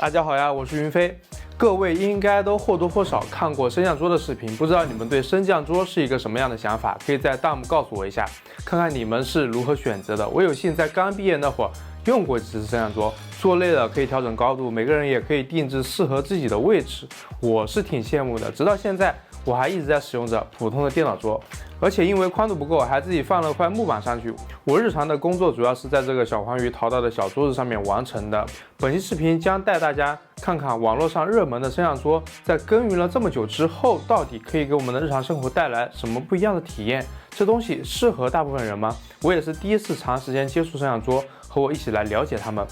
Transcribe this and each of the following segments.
大家好呀，我是云飞。各位应该都或多或少看过升降桌的视频，不知道你们对升降桌是一个什么样的想法？可以在弹幕告诉我一下，看看你们是如何选择的。我有幸在刚毕业那会儿用过几次升降桌，坐累了可以调整高度，每个人也可以定制适合自己的位置，我是挺羡慕的。直到现在，我还一直在使用着普通的电脑桌。而且因为宽度不够，还自己放了块木板上去。我日常的工作主要是在这个小黄鱼淘到的小桌子上面完成的。本期视频将带大家看看网络上热门的升降桌，在耕耘了这么久之后，到底可以给我们的日常生活带来什么不一样的体验？这东西适合大部分人吗？我也是第一次长时间接触升降桌，和我一起来了解它们。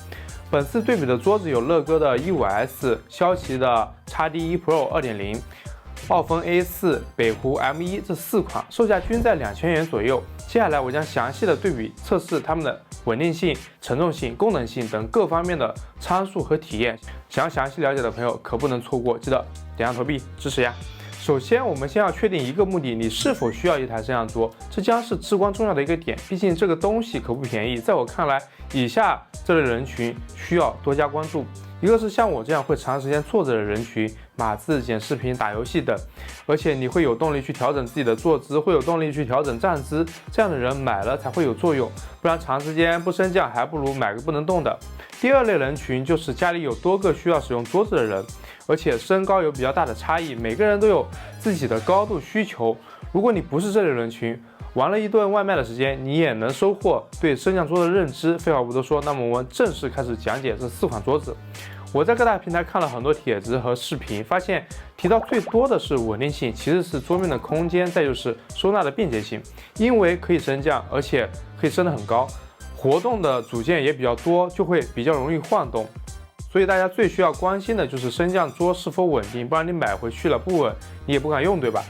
本次对比的桌子有乐高的 E5S、骁骑的 XD1 Pro 2.0。奥峰 A4、北湖 M1这4款，售价均在2000元左右。接下来我将详细的对比测试它们的稳定性、承重性、功能性等各方面的参数和体验。想要详细了解的朋友可不能错过，记得点下投币支持呀！首先，我们先要确定一个目的，你是否需要一台升降桌，这将是至关重要的一个点。毕竟这个东西可不便宜。在我看来，以下这类人群需要多加关注。一个是像我这样会长时间坐着的人群，码字、剪视频、打游戏等，而且你会有动力去调整自己的坐姿，会有动力去调整站姿，这样的人买了才会有作用，不然长时间不升降，还不如买个不能动的。第二类人群就是家里有多个需要使用桌子的人，而且身高有比较大的差异，每个人都有自己的高度需求。如果你不是这类人群，玩了一顿外卖的时间，你也能收获对升降桌的认知。废话不多说，那么我们正式开始讲解这4款桌子。我在各大平台看了很多帖子和视频，发现提到最多的是稳定性，其次是桌面的空间，再就是收纳的便捷性。因为可以升降，而且可以升得很高，活动的组件也比较多，就会比较容易晃动。所以大家最需要关心的就是升降桌是否稳定，不然你买回去了不稳，你也不敢用，对吧？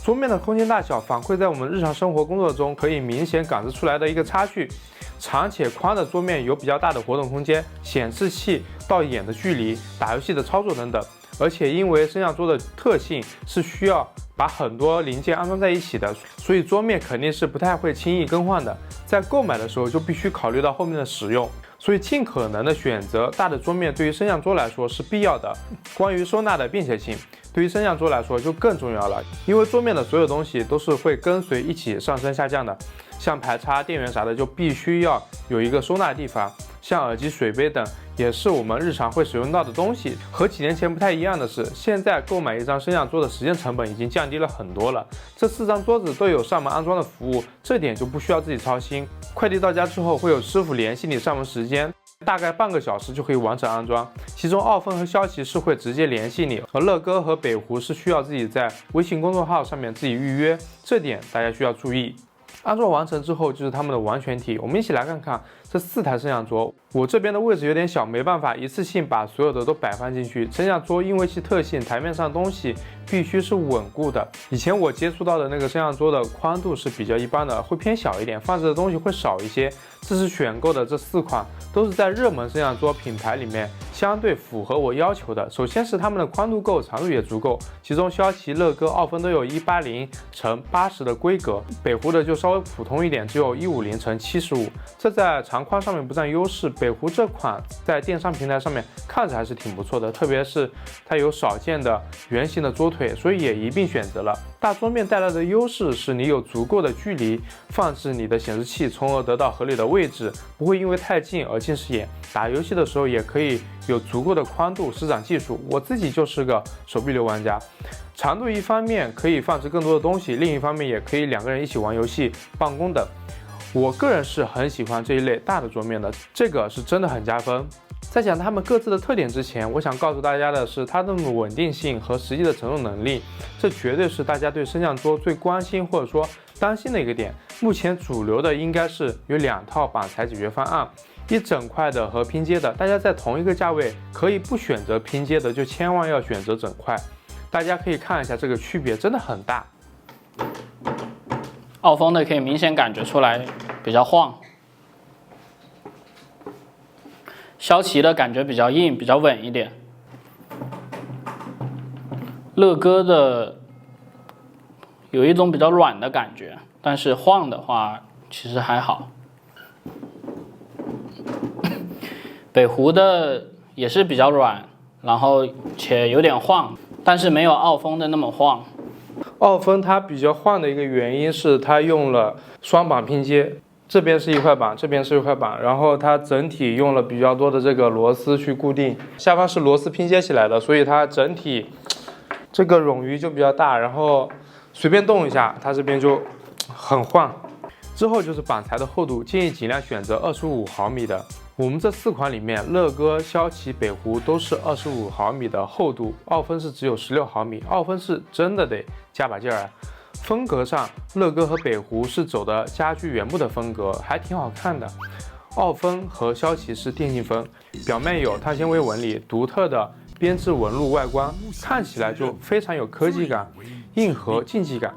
桌面的空间大小反馈在我们日常生活工作中可以明显感知出来的一个差距。长且宽的桌面有比较大的活动空间，显示器到眼的距离，打游戏的操作等等。而且因为升降桌的特性是需要把很多零件安装在一起的，所以桌面肯定是不太会轻易更换的。在购买的时候就必须考虑到后面的使用，所以尽可能的选择大的桌面对于升降桌来说是必要的。关于收纳的便捷性，对于升降桌来说就更重要了，因为桌面的所有东西都是会跟随一起上升下降的，像排插、电源啥的就必须要有一个收纳的地方，像耳机、水杯等也是我们日常会使用到的东西。和几年前不太一样的是，现在购买一张升降桌的时间成本已经降低了很多了。这4张桌子都有上门安装的服务，这点就不需要自己操心。快递到家之后会有师傅联系你上门时间，大概半个小时就可以完成安装。其中奥峰和骁骑是会直接联系你，而乐高和北湖是需要自己在微信公众号上面自己预约，这点大家需要注意。安装完成之后就是它们的完全体，我们一起来看看这4台升降桌。我这边的位置有点小，没办法一次性把所有的都摆放进去。升降桌因为其特性，台面上的东西必须是稳固的。以前我接触到的那个升降桌的宽度是比较一般的，会偏小一点，放置的东西会少一些。这次选购的这4款都是在热门升降桌品牌里面相对符合我要求的。首先是它们的宽度够，长度也足够，其中骁骑、乐高、奥峰都有180×80的规格，北湖的就稍微普通一点，只有150×75，这在长宽上面不占优势。北湖这款在电商平台上面看着还是挺不错的，特别是它有少见的圆形的桌腿，所以也一并选择了。大桌面带来的优势是你有足够的距离放置你的显示器，从而得到合理的位置，不会因为太近而近视眼。打游戏的时候也可以有足够的宽度施展技术，我自己就是个手臂流玩家。长度一方面可以放置更多的东西，另一方面也可以2个人一起玩游戏、办公等。我个人是很喜欢这一类大的桌面的，这个是真的很加分。在讲它们各自的特点之前，我想告诉大家的是它们的稳定性和实际的承重能力，这绝对是大家对升降桌最关心或者说担心的一个点。目前主流的应该是有2套绑材解决方案，一整块的和拼接的。大家在同一个价位可以不选择拼接的，就千万要选择整块。大家可以看一下这个区别真的很大。奥峰的可以明显感觉出来比较晃，骁骑的感觉比较硬，比较稳一点。乐高的有一种比较软的感觉，但是晃的话其实还好。北湖的也是比较软，然后且有点晃，但是没有傲风的那么晃。傲风它比较晃的一个原因是它用了双板拼接，这边是一块板，这边是一块板，然后它整体用了比较多的这个螺丝去固定，下方是螺丝拼接起来的，所以它整体这个冗余就比较大，然后随便动一下，它这边就很晃。之后就是板材的厚度，建议尽量选择25毫米的。我们这4款里面，乐哥、骁骑、北湖都是25毫米的厚度，傲风是只有16毫米。傲风是真的得加把劲儿啊！风格上，乐哥和北湖是走的家居原木的风格，还挺好看的。傲风和骁骑是电竞风，表面有碳纤维纹理，独特的编织纹路外观，看起来就非常有科技感、硬核竞技感。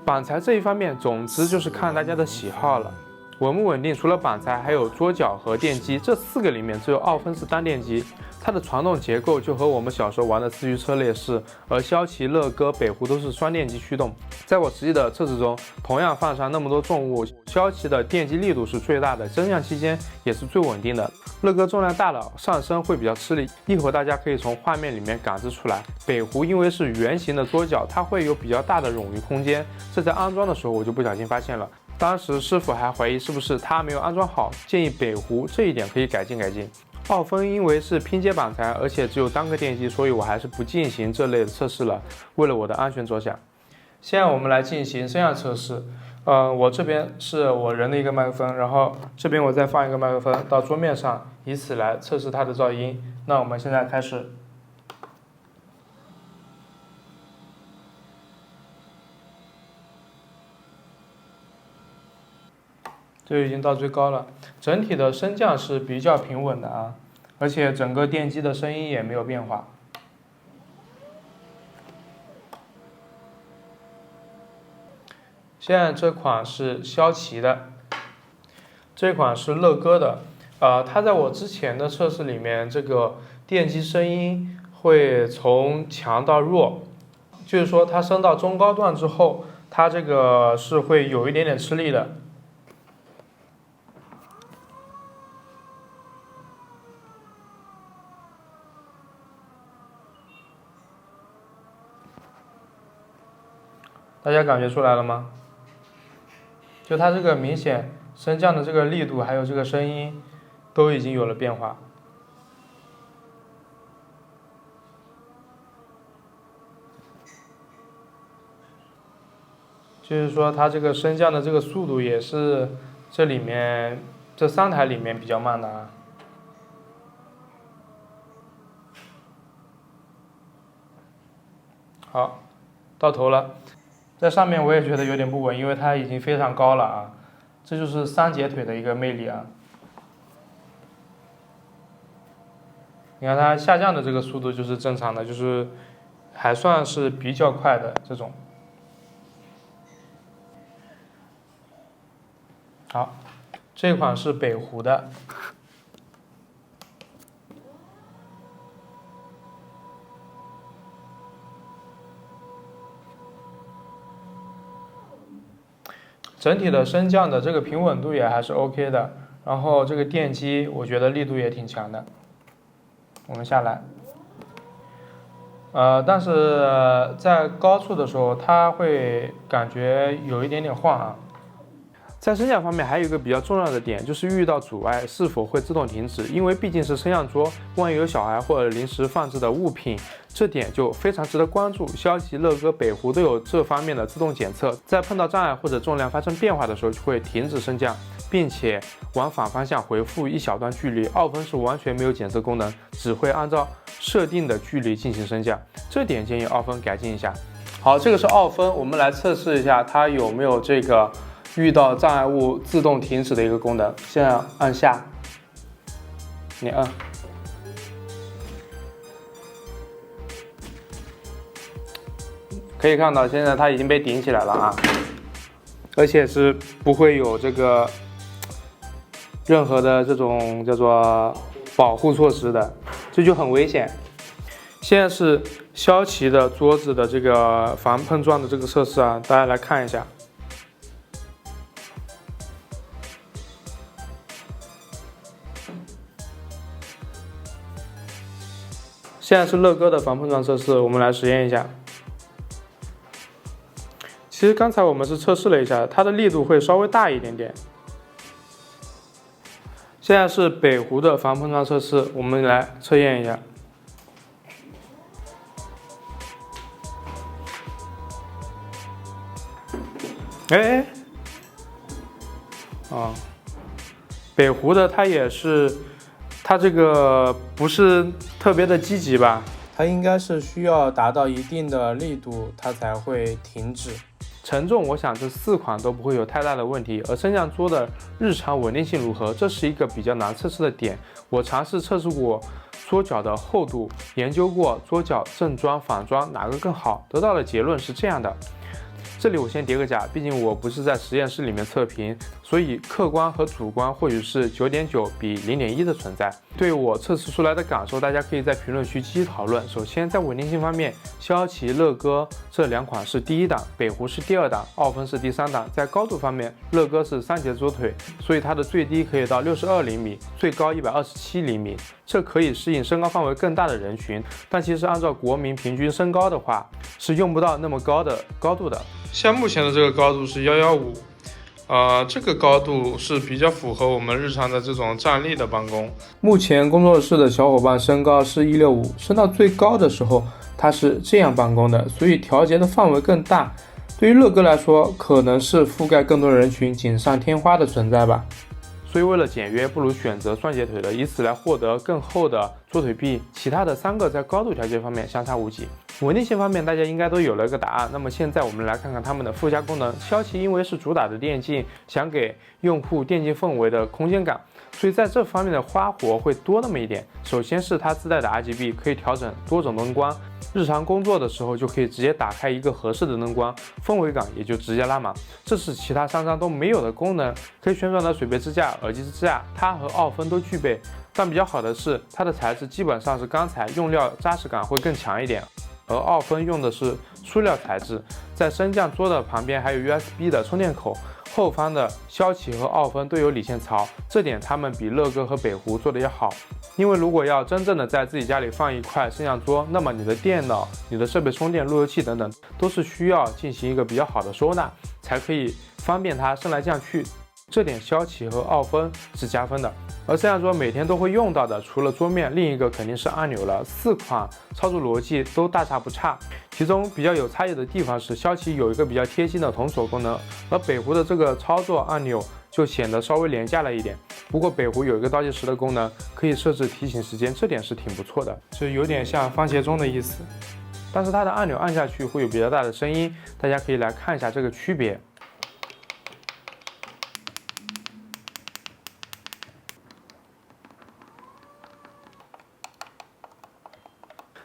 板材这一方面，总之就是看大家的喜好了。稳不稳定，除了板材，还有桌脚和电机，这4个里面只有傲风是单电机，它的传动结构就和我们小时候玩的四驱车类似，而骁骑、乐哥、北湖都是双电机驱动。在我实际的测试中，同样放上那么多重物，骁骑的电机力度是最大的，升降期间也是最稳定的。乐哥重量大了，上升会比较吃力，一会儿大家可以从画面里面感知出来。北湖因为是圆形的桌脚，它会有比较大的冗余空间，这在安装的时候我就不小心发现了。当时师傅还怀疑是不是他没有安装好，建议北湖这一点可以改进改进。傲风因为是拼接板材，而且只有单个电机，所以我还是不进行这类的测试了，为了我的安全着想。现在我们来进行声样测试。我这边是我人的一个麦克风，然后这边我再放一个麦克风到桌面上，以此来测试它的噪音。那我们现在开始。这已经到最高了，整体的升降是比较平稳的啊，而且整个电机的声音也没有变化。现在这款是骁骑的，这款是乐哥的，它在我之前的测试里面，这个电机声音会从强到弱，就是说它升到中高段之后，它这个是会有一点点吃力的。大家感觉出来了吗？就它这个明显升降的这个力度，还有这个声音，都已经有了变化。就是说它这个升降的这个速度也是这里面这3台里面比较慢的啊。好，到头了。在上面我也觉得有点不稳，因为它已经非常高了啊，这就是3节腿的一个魅力啊。你看它下降的这个速度就是正常的，就是还算是比较快的这种。好，这款是北湖的。整体的升降的这个平稳度也还是 OK 的，然后这个电机我觉得力度也挺强的。我们下来，但是在高处的时候，它会感觉有一点点晃啊。在升降方面还有一个比较重要的点，就是遇到阻碍是否会自动停止，因为毕竟是升降桌，万一有小孩或者临时放置的物品，这点就非常值得关注。骁骑、乐哥、北湖都有这方面的自动检测，在碰到障碍或者重量发生变化的时候，就会停止升降，并且往反方向回复一小段距离。傲风是完全没有检测功能，只会按照设定的距离进行升降，这点建议傲风改进一下。好，这个是傲风，我们来测试一下它有没有这个遇到障碍物自动停止的一个功能。现在按下，你按，可以看到现在它已经被顶起来了啊，而且是不会有这个任何的这种叫做保护措施的，这就很危险。现在是骁骑的桌子的这个防碰撞的这个测试啊，大家来看一下。现在是乐哥的防碰撞测试，我们来实验一下。其实刚才我们是测试了一下，它的力度会稍微大一点点。现在是北湖的防碰撞测试，我们来测验一下。哎，北湖的它也是，它这个不是特别的积极吧？它应该是需要达到一定的力度，它才会停止。承重，我想这4款都不会有太大的问题。而升降桌的日常稳定性如何？这是一个比较难测试的点。我尝试测试过桌脚的厚度，研究过桌脚正装、反装哪个更好，得到的结论是这样的。这里我先叠个甲，毕竟我不是在实验室里面测评，所以客观和主观或许是9.9比0.1的存在。对我测试出来的感受，大家可以在评论区积极讨论。首先，在稳定性方面，骁骑、乐哥这2款是第1档，北湖是第2档，奥芬是第3档。在高度方面，乐哥是3节桌腿，所以它的最低可以到62厘米，最高127厘米。这可以适应身高范围更大的人群，但其实按照国民平均身高的话，是用不到那么高的高度的。像目前的这个高度是115，这个高度是比较符合我们日常的这种站立的办公。目前工作室的小伙伴身高是165，升到最高的时候，他是这样办公的，所以调节的范围更大。对于乐哥来说，可能是覆盖更多人群锦上添花的存在吧。所以为了简约，不如选择双节腿的，以此来获得更厚的桌腿臂。其他的3个在高度调节方面相差无几。稳定性方面，大家应该都有了个答案。那么现在我们来看看它们的附加功能。骁骑因为是主打的电竞，想给用户电竞氛围的空间感，所以在这方面的花活会多那么一点。首先是它自带的 RGB， 可以调整多种灯光。日常工作的时候就可以直接打开一个合适的灯光，氛围感也就直接拉满。这是其他商家都没有的功能。可以旋转的水杯支架、耳机支架，它和奥芬都具备。但比较好的是，它的材质基本上是钢材，用料扎实感会更强一点。而奥芬用的是塑料材质，在升降桌的旁边还有 USB 的充电口。后方的骁骑和奥芬都有理线槽，这点他们比乐哥和北湖做的要好。因为如果要真正的在自己家里放一块升降桌，那么你的电脑、你的设备充电、路由器等等，都是需要进行一个比较好的收纳，才可以方便它升来降去。这点骁骑和奥芬是加分的。而升降桌每天都会用到的，除了桌面，另一个肯定是按钮了。4款操作逻辑都大差不差，其中比较有差异的地方是骁骑有一个比较贴心的同锁功能，而北湖的这个操作按钮就显得稍微廉价了一点。不过北湖有一个倒计时的功能，可以设置提醒时间，这点是挺不错的，就有点像番茄钟的意思。但是它的按钮按下去会有比较大的声音，大家可以来看一下这个区别。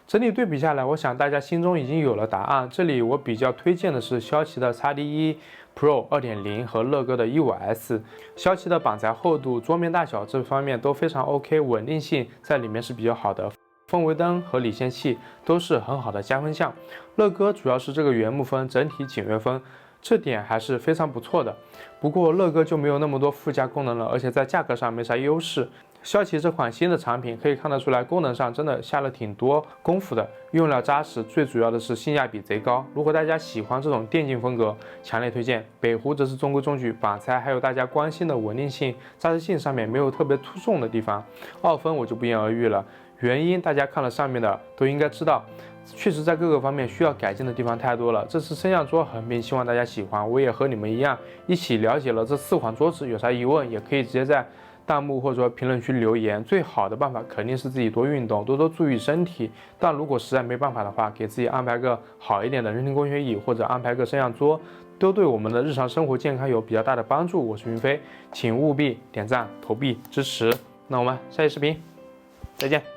整体对比下来，我想大家心中已经有了答案。这里我比较推荐的是骁骑的 XD1 Pro 2.0 和乐哥的 E5S。骁骑的板材厚度、桌面大小这方面都非常 OK， 稳定性在里面是比较好的。氛围灯和理线器都是很好的加分项。乐哥主要是这个原木风，整体简约风，这点还是非常不错的。不过乐哥就没有那么多附加功能了，而且在价格上没啥优势。骁骑这款新的产品可以看得出来，功能上真的下了挺多功夫的，用料扎实，最主要的是性价比贼高。如果大家喜欢这种电竞风格，强烈推荐。北湖则是中规中矩，板材还有大家关心的稳定性、扎实性上面没有特别突出的地方。奥芬我就不言而喻了，原因大家看了上面的都应该知道。确实在各个方面需要改进的地方太多了。这次升降桌横屏，希望大家喜欢。我也和你们一样，一起了解了这4款桌子，有啥疑问也可以直接在弹幕或者说评论区留言。最好的办法肯定是自己多运动，多多注意身体。但如果实在没办法的话，给自己安排个好一点的人体工学椅，或者安排个升降桌，都对我们的日常生活健康有比较大的帮助。我是云飞，请务必点赞、投币支持。那我们下期视频再见。